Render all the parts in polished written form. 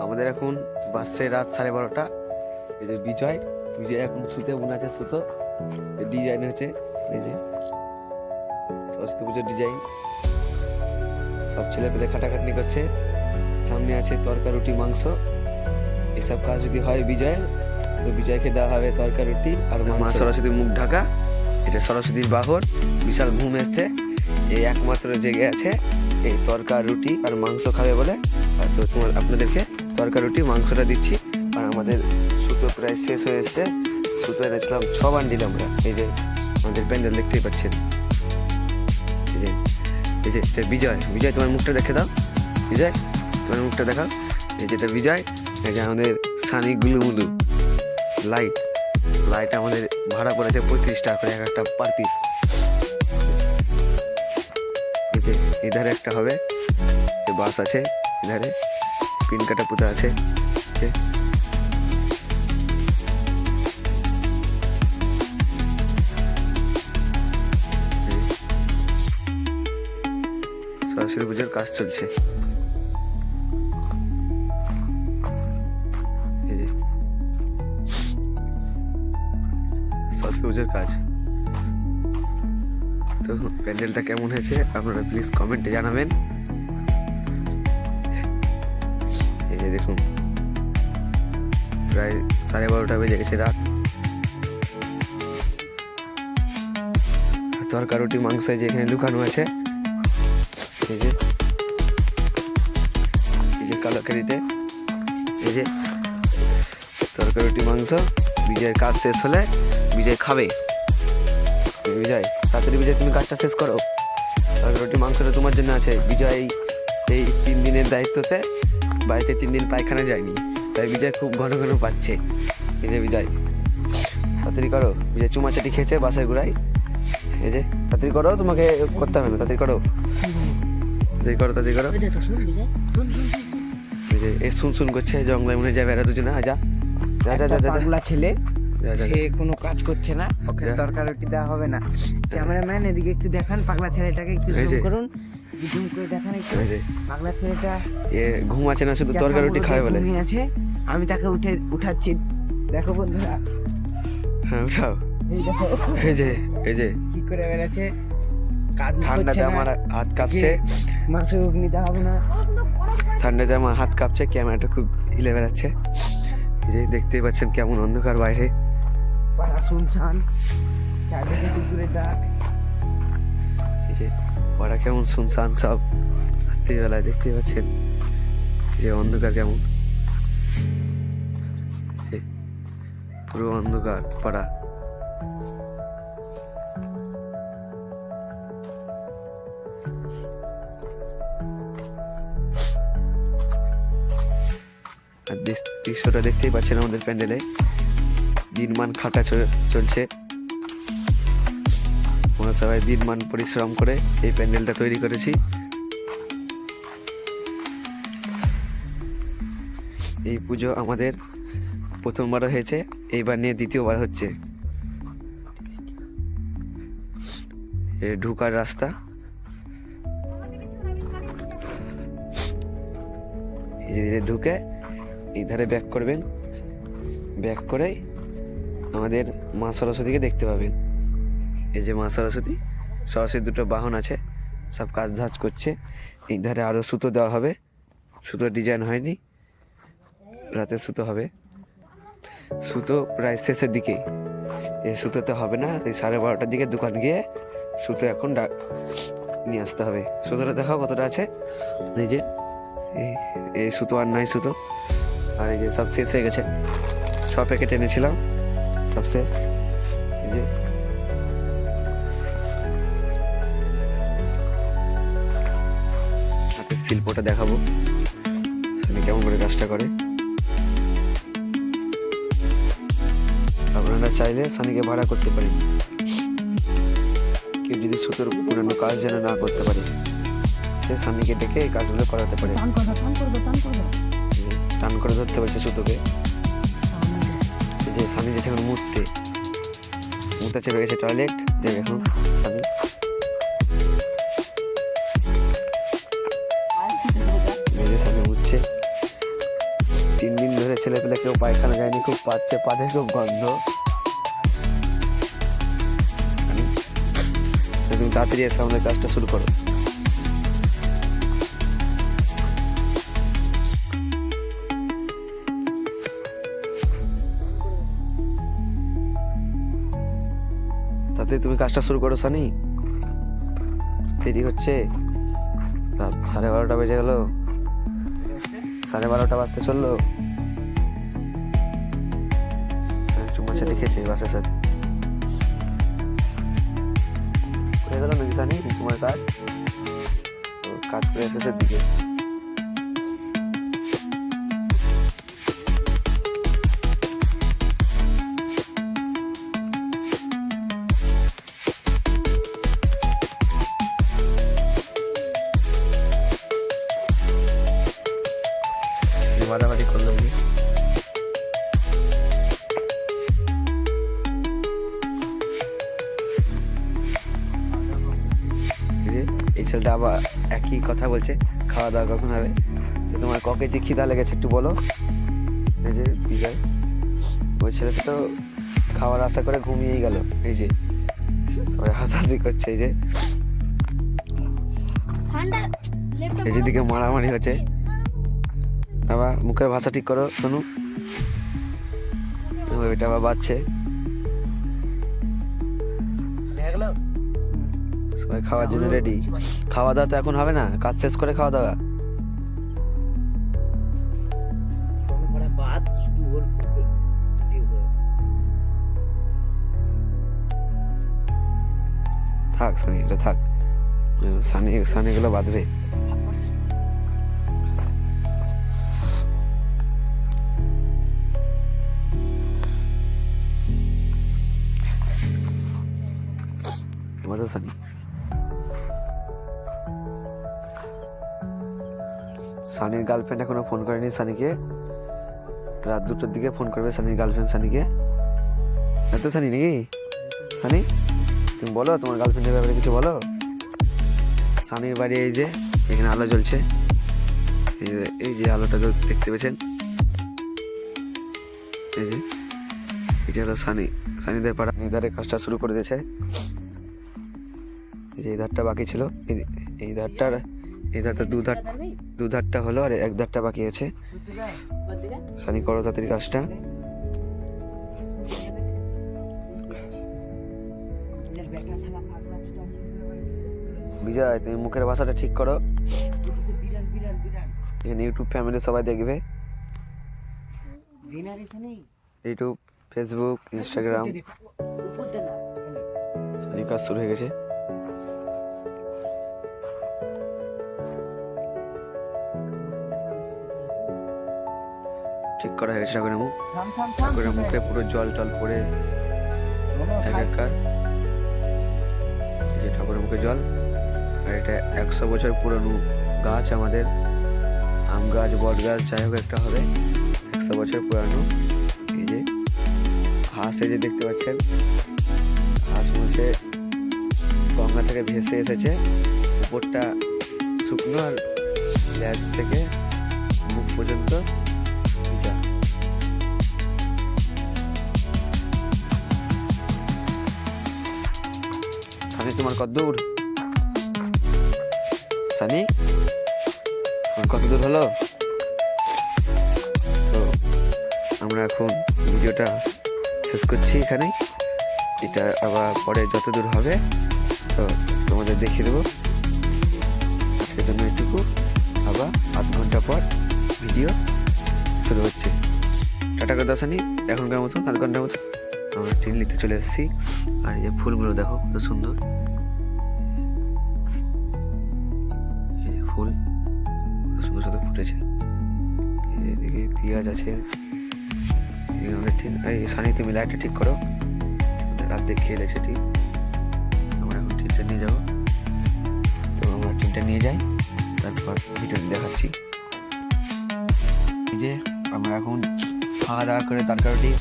আমাদের এখন বাসছে রাত 12:30। এই যে বিজয় এখন শুতে মনে আছে সুতো ডিজাইন হচ্ছে, এই যে সরস্বতী পুজোর ডিজাইন। সব ছেলে পেলে খাটাখাটনি করছে। সামনে আছে তরকা রুটি মাংস। এসব কাজ যদি হয় বিজয়ের, তো বিজয়কে দেওয়া হবে তরকা রুটি আর মা সরস্বতীর মুখ ঢাকা। এটা সরস্বতীর বাহন, বিশাল ঘুম এসছে। এই একমাত্র জেগে আছে এই তরকা রুটি আর মাংস খাবে বলে। তো আপনাদেরকে তরকা রুটি মাংসটা দিচ্ছি। আর আমাদের সুতো প্রায় শেষ হয়ে এসছে। সুতো এনেছিলাম 6 বান্ডিল আমরা। এই যে আমাদের প্যান্ডেল দেখতেই পাচ্ছেন। এই যে বিজয় তোমার মুখটা দেখে দাও। বিজয় তোমার মুখটা দেখাও। এই যেটা বিজয়, এই যে আমাদের সানি গুলুমুলু লাইট আমাদের ভাড়া পড়েছে 35 টাকা করে এক একটা পার পিস। এধারে একটা হবে, বাস আছে, এধারে পিন কাটা পুতা আছে। সরস্বতী পুজোর কাজ চলছে। সরস্বতী পুজোর কাজ। তো প্যান্ডেলটা কেমন হয়েছে আপনারা প্লিজ কমেন্টে জানাবেন। এই যে দেখুন প্রায় 12:30 বেজে গেছে রাত। তরকা রুটি মাংস যে এখানে লুকানো আছে, এই যে কালো কেরিতে, এই যে তরকা রুটি মাংস। বিজয়ের কাজ শেষ হলে বিজয় খাবে। বিজয় তাড়াতাড়ি, বিজয় তুমি কাজটা শেষ করো। তরকা রুটি মাংসটা তোমার জন্য আছে। বিজয় এই 3 দিনের দায়িত্বতে বাড়িতে 3 দিন পায়খানা যায়নি, তাই বিজয় খুব ঘন ঘন পাচ্ছে। এই যে বিজয় তাড়াতাড়ি করো। বিজয় চুমাচাটি খেয়েছে বাসের গোড়ায়। এই যে তাড়াতাড়ি করো, তোমাকে করতে হবে না, তাড়াতাড়ি করো। এই যে এ শুন করছে, জঙ্গলে মনে যাবে এরা দুজনে। যা পাগলা ছেলে, সে কোনো কাজ করছে না, ওকে তরকা রুটি দেওয়া হবে না। ক্যামেরাম্যান এদিকে একটু দেখান, পাগলা ছেলেটাকে একটু জুম করুন, জুম করে দেখান একটু। পাগলা ছেলেটা ঘুমাচ্ছে না, শুধু তরকা রুটি খাবে বলে ঘুমিয়ে আছে। আমি তাকে উঠাচ্ছি, দেখো বন্ধুরা। হ্যাঁ উঠাও। এই যে কি করে বেড়াচ্ছে, ঠান্ডাতে আমার হাত কাঁপছে। মাংস নিতে হবে না, ঠান্ডাতে আমার হাত কাঁপছে, ক্যামেরাটা খুব হিলে বেড়াচ্ছে। এই যে দেখতেই পাচ্ছেন কেমন অন্ধকার বাইরে, পাড়া শুনছান, চারদিকে কুকুরের ডাক। এই যে পাড়া কেমন শুনছান, সব রাত্রিবেলায় দেখতেই পাচ্ছেন যে অন্ধকার কেমন, পুরো অন্ধকার পাড়া। আর দৃশ্যটা দেখতেই পাচ্ছেন আমাদের প্যান্ডেলে দিনমান খাটা চলছে। আমরা সবাই দিনমান পরিশ্রম করে এই প্যান্ডেলটা তৈরি করেছি। এই পুজো আমাদের প্রথমবার হয়েছে, এইবার নিয়ে দ্বিতীয়বার হচ্ছে। ঢুকার রাস্তা, ধীরে ঢুকে এই ধারে ব্যাক করবেন, ব্যাক করে আমাদের মা সরস্বতীকে দেখতে পাবেন। এই যে মা সরস্বতীর দুটো বাহন আছে, সব কাজ ধাজ করছে। এই ধারে আরও সুতো দেওয়া হবে, সুতোর ডিজাইন হয়নি, রাতে সুতো হবে। সুতো প্রায় শেষের দিকে, এই সুতোতে হবে না। এই 12:30টার দিকে দোকান গিয়ে সুতো এখন নিয়ে আসতে হবে। সুতোটা দেখাও কতটা আছে। এই যে এই সুতো আর নাই সুতো, আর এই যে সব শেষ হয়ে গেছে। 6 প্যাকেট এনেছিলাম, সব শেষ। এই যে হাতের শিল্পটা দেখাবো, সানি কেমন করে কাজটা করে। আপনারা চাইলে সানিকে ভাড়া করতে পারেন। কেউ যদি সুতোর পুরানো কাজ যেন না করতে পারে, সে সানিকে ডেকে এই কাজগুলো করাতে পারে। টান করে ধরতে পারছে সুতোকে। যে সানি যেছে এখন মুতে চেপে গেছে টয়লেট। যে এখন সানি মুতছে। ছেলে পেলে কেউ পায়খানা যায়নি, খুব পাচ্ছে, পাতে খুব গন্ধ। তুমি তাড়াতাড়ি এসে আমাদের কাজটা শুরু করো। তাতে তুমি কাজটা শুরু করো সানি, দেরি হচ্ছে, রাত 12:30 বেজে গেল, 12:30 বাজতে চললো। চুমাচা লিখেছে বাসের সাথে হয়ে গেল নাকি সানি তোমার কাজ? কাজ করে শেষের দিকে। মারামারি করলাম কি? এই ছেলেটা আবার একই কথা বলছে, খাওয়া দাওয়া কখন হবে? তো তোমার ক কেজি খিদা লেগেছে একটু বলো। এই যে বিজয়, ওই ছেলেটা তো খাওয়ার আশা করে ঘুমিয়েই গেল। এই যে সবাই হাসাহাসি করছে। এই যে এই যেদিকে মারামারি হচ্ছে, আবার মুখের ভাষা ঠিক করো শোনো। ওইটা আবার বাজছে। সবাই খাওয়ার জন্য রেডি। খাওয়া দাওয়া তো এখন হবে না, কাজ শেষ করে খাওয়া দাওয়া। থাক সানি, এটা থাক, সানি সানি গুলো বাঁধবে। সানি সানির গার্লফ্রেন্ড এখনো ফোন করেনি সানিকে, রাত 2টার দিকে ফোন করবে সানির গার্লফ্রেন্ড সানিকে। এত সানি নাকি? সানি তুমি বলো তোমার গার্লফ্রেন্ডের ব্যাপারে কিছু বলো। সানির বাড়ি এই যে এখানে আলো জ্বলছে, এই যে আলোটা দেখতে পেয়েছেন, এই যে এটা হলো সানি, সানিদের পাড়া। নিধারে কাজটা শুরু করে দিয়েছে। এই যে এই ধারটা বাকি ছিল, এই ধারটা দু ধারটা হলো আর এক ধারটা বাকি আছে। সানি করো তাড়াতাড়ি কাজটা। বিজয় তুমি মুখের ভাষাটা ঠিক করো, এখানে ইউটিউব ফ্যামিলি সবাই দেখবে। ইউটিউব, ফেসবুক, ইনস্টাগ্রাম, সানি কাজ শুরু হয়ে গেছে। ঠিক করা হয়ে গেছে ঠাকুরের মুখ, ঠাকুরের মুখে পুরো জল টল পড়ে একাকার। এই যে ঠাকুরের মুখে জল। আর এটা 100 বছর পুরনো গাছ, আমাদের আম গাছ, বট গাছ, যাই হোক একটা হবে, 100 বছর পুরানো। এই যে হাঁস, এই যে দেখতে পাচ্ছেন, হাঁস মনে গঙ্গা থেকে ভেসে এসেছে, উপরটা শুকনো আর ল্যাজ থেকে মুখ পর্যন্ত ভিজা। সানি তোমার কত দূর? সানি কত দূর হলো? তো আমরা এখন ভিডিওটা শেষ করছি এখানে। এটা আবার পরে যত দূর হবে তো তোমাদের দেখিয়ে দেবো। আজকের জন্য এটুকু, আবার 8 ঘন্টা পর ভিডিও শুরু হচ্ছে। টাটা করে দাও সানি, এখনকার মতো 8 ঘন্টার মতো আমরা ট্রেন লিখতে চলে এসেছি। আর এই যে ফুলগুলো দেখো কত সুন্দর, এই যে ফুল কত সুন্দর সাথে ফুটেছে। এদিকে পেঁয়াজ আছে, এই সানি তুমি লাইটটা ঠিক করো, রাত দিয়ে খেয়ে এলেছে ঠিক। আমরা এখন ট্রেনটা নিয়ে যাবো, তো আমরা ট্রেনটা নিয়ে যাই, তারপর ভিডিও দেখাচ্ছি। এই যে আমরা এখন খাওয়া দাওয়া করে তরকারি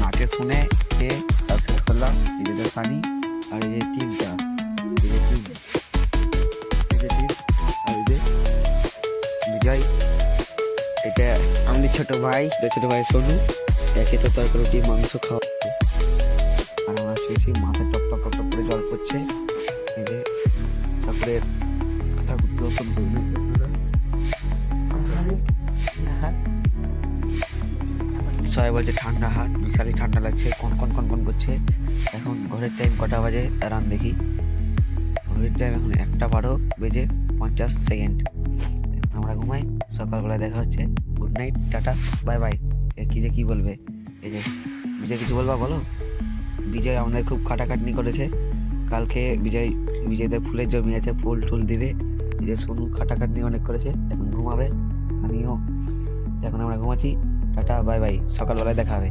মাকে শুনে খেয়ে সব শেষ করলাম। এই যে সানি আর এই যে টিমটা, এই যে টিম, এই যে টিম আর এই যে বিজয়, এটা আমাদের ছোট ভাই, এটা ছোট ভাই সোনু, একে তো তরকারি রুটি মাংস খাওয়া হচ্ছে। আর আমরা শুয়েছি, মাথায় টপ টপ টপ টপ করে জল পড়ছে। এই যে ঠাকুরের ঠাকুর দর্শন করুন। সবাই বলছে ঠান্ডা হাত, বিশালই ঠান্ডা লাগছে, কন কন কন কন করছে। এখন ঘরের টাইম কটা বাজে দাঁড়ান দেখি। ঘরের টাইম এখন 1:50 আমরা ঘুমাই, সকালবেলায় দেখা হচ্ছে। Good night, tata, bye bye. কি যে কি বলবে, এই যে বিজয় কিছু বলবা বলো। বিজয় আমাদের খুব খাটাখাটনি করেছে কালকে। বিজয়দের ফুলের জমি আছে, ফুল টুল দিবে। যে সোনু খাটাখাটনি অনেক করেছে, এখন ঘুমাবে। সানিও, এখন আমরা ঘুমাচ্ছি। টাটা বাই বাই, সকালবেলায় দেখা হবে।